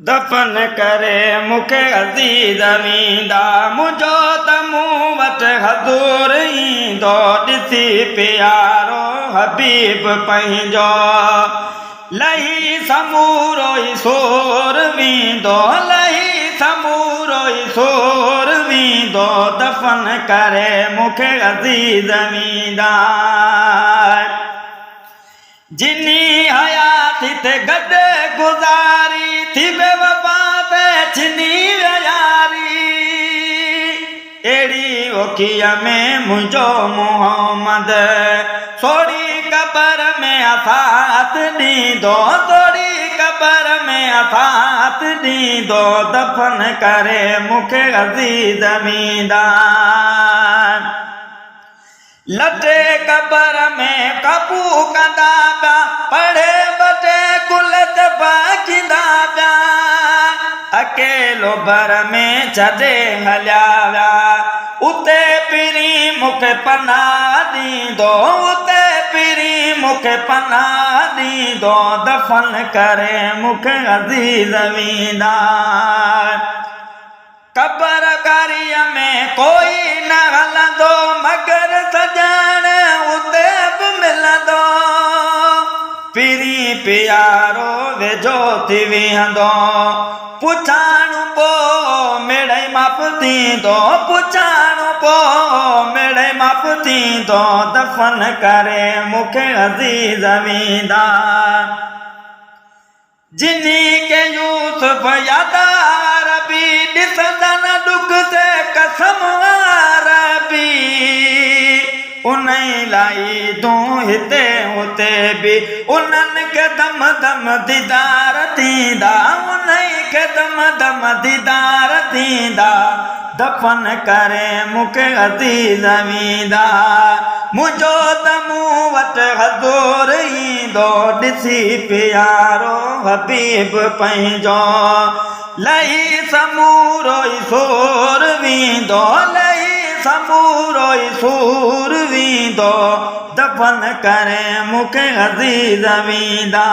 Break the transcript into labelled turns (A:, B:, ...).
A: दफ़न करे मूंखे अज़ीज़ वींदा मुंहिंजो त मूं वटि हज़ूर ईंदो ॾिसी प्यारो हबीब पंहिंजो लही समूरो ई सोर वींदो लही समूरो ई सोर वींदो दफ़न करे मूंखे अज़ीज़ वींदा जिनी हयाती ते गॾु गुज़ारी थी बेवफा ते छिनी यारी अहिड़ी ओखीअ में मुंहिंजो मोहम्मद सोड़ी क़बर में असात ॾींदो सोड़ी क़बर में असात ॾींदो दफ़न करे मूंखे अज़ीज़ वींदा लटे क़बर में कबू कंदा पिया पढ़े बटे गुल बाकींदा पिया अकेलो भर में छॾे हलिया विया उते पिरी मूंखे पनाह ॾींदो उते पिरी मूंखे पनाह ॾींदो दफ़न करे मूंखे अज़ीज़ वींदा क़बर कारीअ में कोई न हलंदो मगर सॼण उते बि मिलंदो पिरी प्यारो वेझो थी वेहंदो पुछाणो पोइ मिड़ई माफ़ थींदो पुछाणो पोइ मिड़ई माफ़ थींदो दफ़न करे मूंखे अज़ीज़ वींदा जिनी के यूसुफ यादार बि ॾिसंदा न ॾुख से कसम रबी उन लाइ तूं हिते हुते बि उन्हनि खे दम दम दीदार थींदा उन खे दम दम दीदार थींदा दफ़न करे मूंखे अज़ीज़ वींदा मुंहिंजो त मूं वटि हज़ूर ईंदो ॾिसी प्यारो हबीब पंहिंजो लही समूरो ई सूर वींदो लही समूरो ई सूर वींदो दफ़न करे मूंखे अज़ीज़ वींदा